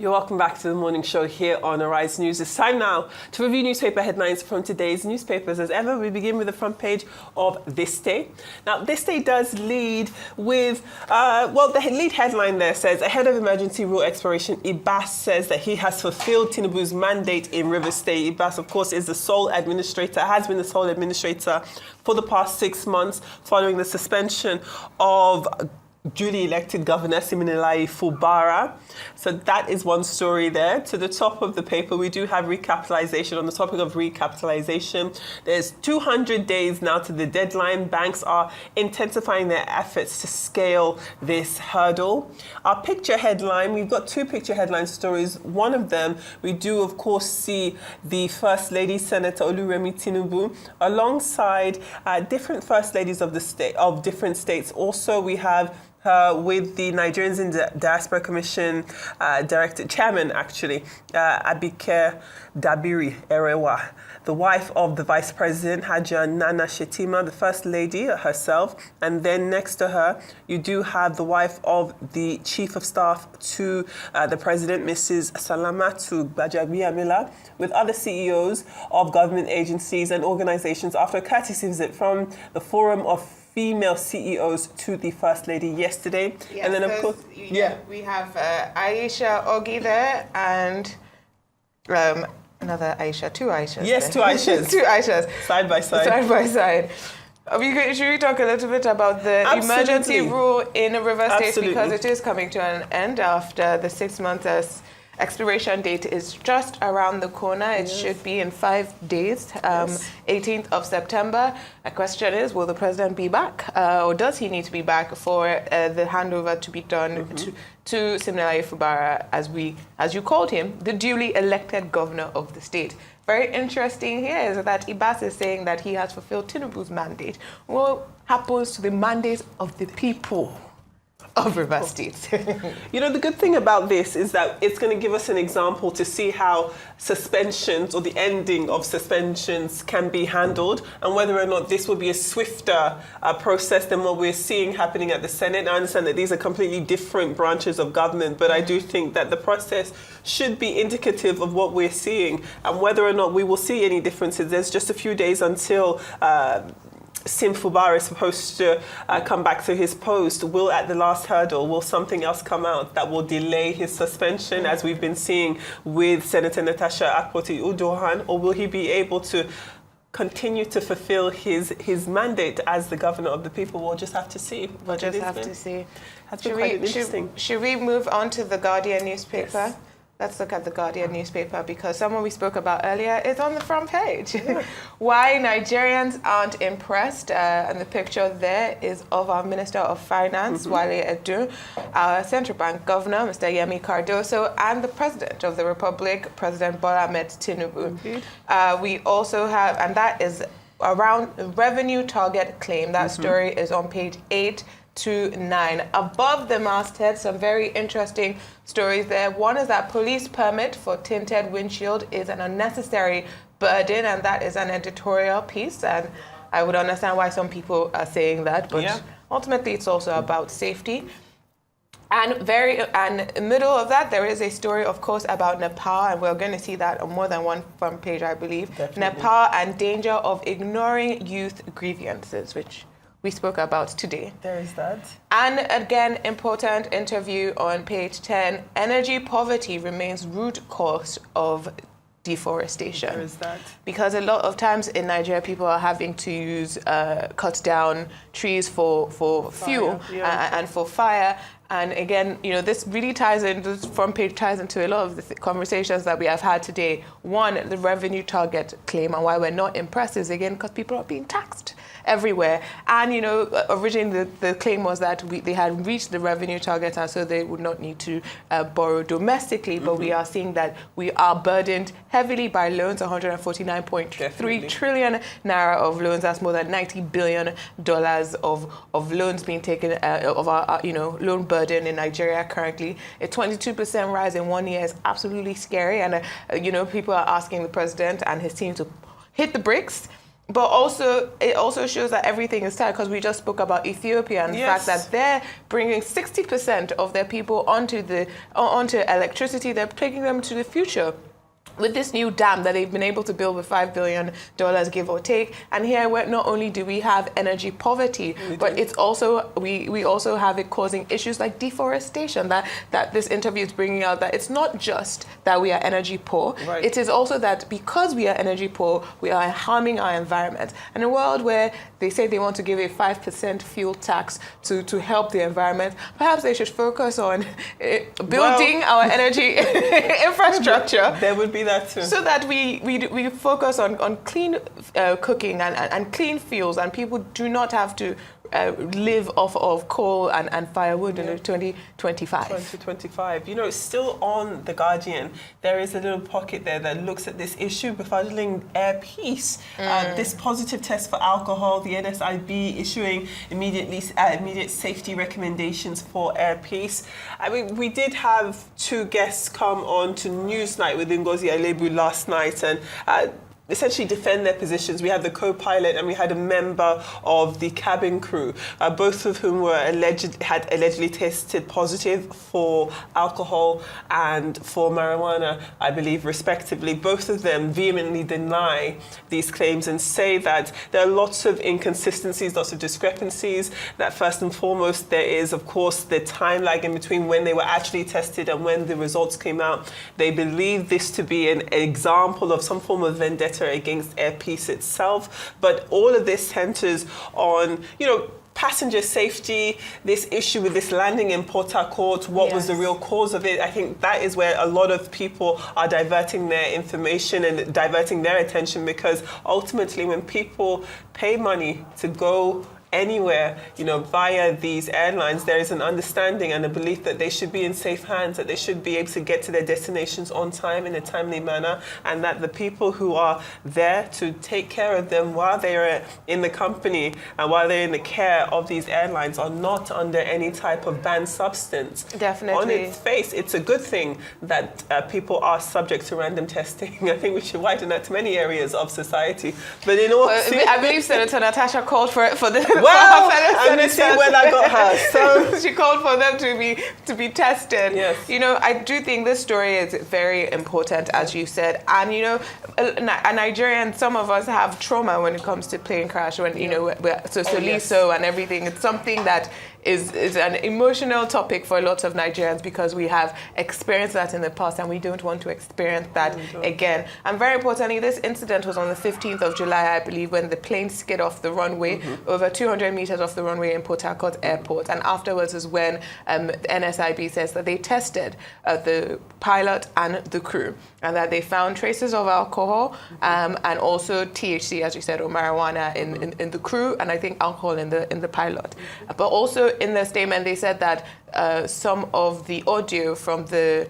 You're welcome back to the morning show here on Arise News. It's time now to review newspaper headlines from today's newspapers. As ever, we begin with the front page of This Day. Now, This Day does lead with, the lead headline there says, ahead of emergency rule expiration, Ibas says that he has fulfilled Tinubu's mandate in Rivers State. Ibas, of course, is the sole administrator, has been the sole administrator for the past 6 months following the suspension of duly elected Governor Siminalayi Fubara. So that is one story there. To the top of the paper, we do have recapitalization. On the topic of recapitalization, there's 200 days now to the deadline. Banks are intensifying their efforts to scale this hurdle. Our picture headline, we've got two picture headline stories. One of them, we do, of course, see the First Lady, Senator Oluremi Tinubu, alongside different First Ladies of the state, of different states. Also, we have with the Nigerians in the Diaspora Commission chairman, Abike Dabiri Erewa, the wife of the Vice President, Hajia Nana Shetima, the First Lady herself. And then next to her, you do have the wife of the Chief of Staff to the President, Mrs. Salamatu Gbajabiamila, with other CEOs of government agencies and organizations after a courtesy visit from the Forum of Female CEOs to the First Lady yesterday. Yes, and then of course, we have Aisha Ogi there and another Aisha, two Aishas. Yes, there. two Aishas. Two Aishas. Side by side. Side by side. Should we talk a little bit about the emergency rule in Rivers State, because it is coming to an end after the 6 months. Expiration date is just around the corner. It should be in 5 days, 18th of September. The question is, will the president be back, or does he need to be back for the handover to be done to Siminalayi Fubara, as you called him, the duly elected governor of the state? Very interesting here is that Ibas is saying that he has fulfilled Tinubu's mandate. What happens to the mandate of the people of Rivers State? You know, the good thing about this is that it's going to give us an example to see how suspensions or the ending of suspensions can be handled, and whether or not this will be a swifter process than what we're seeing happening at the Senate. I understand that these are completely different branches of government, but I do think that the process should be indicative of what we're seeing, and whether or not we will see any differences. There's just a few days until Sim Fubara is supposed to come back to his post. At the last hurdle, will something else come out that will delay his suspension, as we've been seeing with Senator Natasha Akpoti-Uduaghan, or will he be able to continue to fulfill his mandate as the governor of the people? We'll just have to see. We'll just have to see. That's been quite interesting. Should we move on to the Guardian newspaper? Yes. Let's look at the Guardian newspaper, because someone we spoke about earlier is on the front page. Yeah. Why Nigerians aren't impressed. And the picture there is of our Minister of Finance, Wale Edu, our Central Bank Governor, Mr. Yemi Cardoso, and the President of the Republic, President Bola Ahmed Tinubu. We also have, and that is around revenue target claim. That story is on page 8 to 9. Above the masthead, some very interesting stories there. One is that police permit for tinted windshield is an unnecessary burden, and that is an editorial piece, and I would understand why some people are saying that, but ultimately it's also about safety. And in the middle of that, there is a story, of course, about Nepal, and we're going to see that on more than one front page, I believe. Definitely. Nepal and danger of ignoring youth grievances, which we spoke about today. There is that. And again, important interview on page 10. Energy poverty remains root cause of deforestation. There is that. Because a lot of times in Nigeria, people are having to cut down trees for fuel and for fire. And again, you know, this really ties in, this front page ties into a lot of the conversations that we have had today. One, the revenue target claim, and why we're not impressed is, again, because people are being taxed everywhere. And, you know, originally the claim was that they had reached the revenue target, and so they would not need to borrow domestically. But we are seeing that we are burdened heavily by loans, 149.3 trillion naira of loans. That's more than $90 billion of loans being taken, of our, loan burden in Nigeria currently. A 22% rise in 1 year is absolutely scary. And, people are asking the president and his team to hit the brakes But also, it also shows that everything is tied, because we just spoke about Ethiopia and the fact that they're bringing 60% of their people onto electricity. They're taking them to the future with this new dam that they've been able to build with $5 billion, give or take. And here, where not only do we have energy poverty, but it's also we also have it causing issues like deforestation. That this interview is bringing out, that it's not just that we are energy poor. Right. It is also that because we are energy poor, we are harming our environment. And in a world where they say they want to give a 5% fuel tax to help the environment, perhaps they should focus on building our energy infrastructure. There would be that too. So that we focus on clean cooking and clean fuels, and people do not have to live off of coal and firewood in 2025. 2025. You know, still on The Guardian, there is a little pocket there that looks at this issue befuddling air peace. This positive test for alcohol, the NSIB issuing immediate safety recommendations for air peace. I mean, we did have two guests come on to Newsnight with Ngozi Alebu last night and essentially defend their positions. We had the co-pilot and we had a member of the cabin crew, both of whom were had allegedly tested positive for alcohol and for marijuana, I believe, respectively. Both of them vehemently deny these claims and say that there are lots of inconsistencies, lots of discrepancies, that first and foremost there is, of course, the time lag in between when they were actually tested and when the results came out. They believe this to be an example of some form of vendetta against air peace itself, but all of this centers on, you know, passenger safety, this issue with this landing in Port Harcourt, what was the real cause of it. I think that is where a lot of people are diverting their information and diverting their attention, because ultimately when people pay money to go anywhere, you know, via these airlines, there is an understanding and a belief that they should be in safe hands, that they should be able to get to their destinations on time in a timely manner, and that the people who are there to take care of them while they are in the company and while they're in the care of these airlines are not under any type of banned substance. Definitely. On its face, it's a good thing that people are subject to random testing. I think we should widen that to many areas of society. But in all, I believe Senator Natasha called for it for the. Well, and you see when I got her. So she called for them to be tested. Yes. You know, I do think this story is very important, as you said. And you know, a Nigerian, some of us have trauma when it comes to plane crash. When you know, Soliso and everything. It's something that is an emotional topic for lots of Nigerians, because we have experienced that in the past and we don't want to experience that again. And very importantly, this incident was on the 15th of July, I believe, when the plane skid off the runway, over 200 meters off the runway in Port Harcourt Airport. And afterwards is when the NSIB says that they tested the pilot and the crew, and that they found traces of alcohol and also THC, as you said, or marijuana in the crew, and I think alcohol in the pilot. But also in their statement, they said that some of the audio from the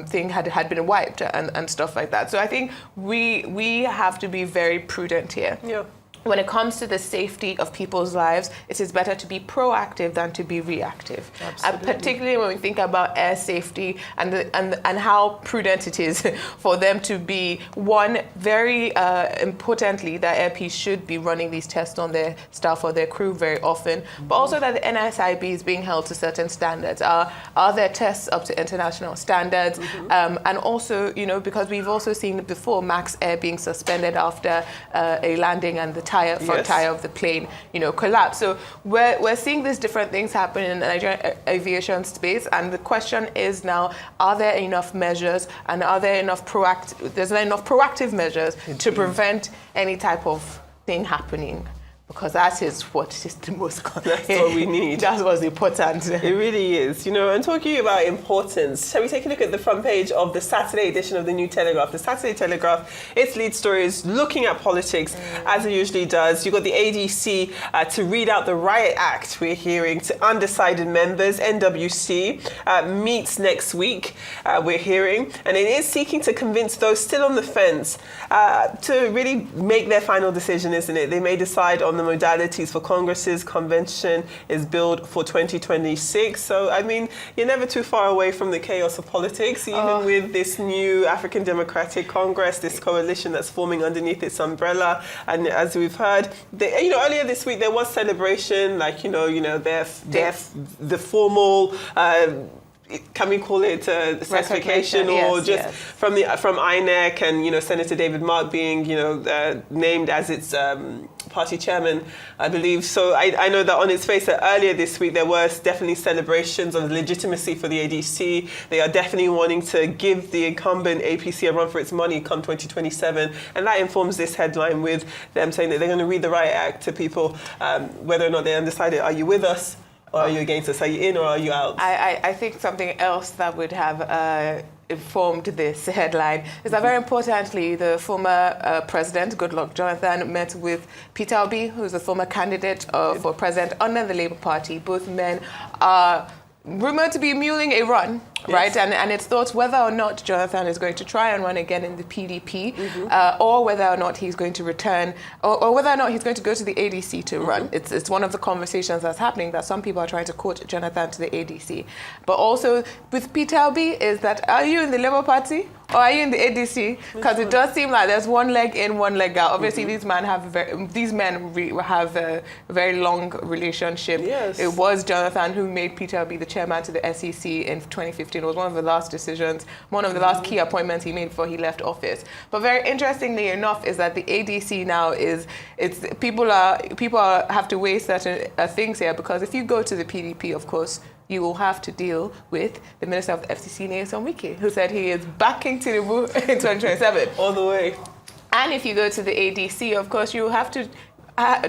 thing had been wiped and stuff like that. So I think we have to be very prudent here. Yeah. When it comes to the safety of people's lives, it is better to be proactive than to be reactive. And particularly when we think about air safety and how prudent it is for them to be, one, very importantly, that airpeace should be running these tests on their staff or their crew very often, but also that the NSIB is being held to certain standards. Are their tests up to international standards? And also, you know, because we've also seen before Max Air being suspended after a landing and the front tire of the plane, you know, collapse. So we're seeing these different things happen in the Nigerian aviation space, and the question is now: are there enough measures, and are there enough proactive measures to prevent any type of thing happening? Because that is what is the most. That's what we need. That's what's important. It really is. You know, and talking about importance, shall we take a look at the front page of the Saturday edition of the New Telegraph? The Saturday Telegraph, its lead story is looking at politics, as it usually does. You've got the ADC to read out the Riot Act, we're hearing, to undecided members. NWC meets next week, we're hearing, and it is seeking to convince those still on the fence to really make their final decision, isn't it? They may decide on on the modalities for Congress's convention is billed for 2026. So, I mean, you're never too far away from the chaos of politics, even with this new African Democratic Congress, this coalition that's forming underneath its umbrella. And as we've heard, earlier this week there was celebration, like, the formal, can we call it certification, or just from INEC, and Senator David Mark being named as its party chairman, I believe. So I know that on its face that earlier this week there was definitely celebrations of legitimacy for the ADC. They are definitely wanting to give the incumbent APC a run for its money come 2027, and that informs this headline with them saying that they're going to read the Riot Act to people, whether or not they're undecided. Are you with us? Or are you against us? Are you in or are you out? I think something else that would have informed this headline is that, very importantly, the former president, Goodluck Jonathan, met with Peter Obi, who's the former candidate for president under the Labour Party. Both men are rumored to be mulling a run, right? And it's thought whether or not Jonathan is going to try and run again in the PDP, or whether or not he's going to return, or whether or not he's going to go to the ADC to run. It's one of the conversations that's happening, that some people are trying to court Jonathan to the ADC. But also with Peter Obi is that, are you in the Labour Party or are you in the ADC? Because it does seem like there's one leg in, one leg out. Obviously, these men have a very long relationship. Yes. It was Jonathan who made Peter Obi the chairman to the SEC in 2015. It was one of the last decisions, one of the last key appointments he made before he left office. But very interestingly enough is that the ADC now people have to weigh certain things here, because if you go to the PDP, of course, you will have to deal with the Minister of the FCC, Nyesom Wike, who said he is backing Tinubu in 2027. All the way. And if you go to the ADC, of course, you have to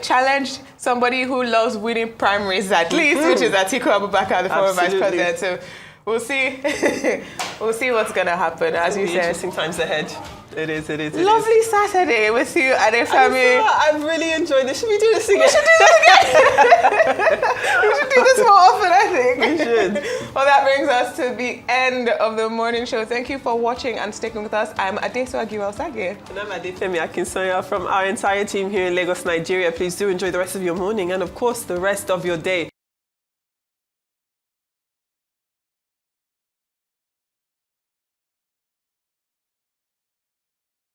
challenge somebody who loves winning primaries at least, which is Atiku Abubakar, the former vice president. So we'll see. We'll see what's going to happen, as you said. Interesting times ahead. It is. Lovely Saturday with you, Adefemi. I've really enjoyed this. Should we do this again? We should do this more often, I think. We should. Well, that brings us to the end of the morning show. Thank you for watching and sticking with us. I'm Adeso Agiwal-Sage. And I'm Adefemi Akinsanya from our entire team here in Lagos, Nigeria. Please do enjoy the rest of your morning and, of course, the rest of your day.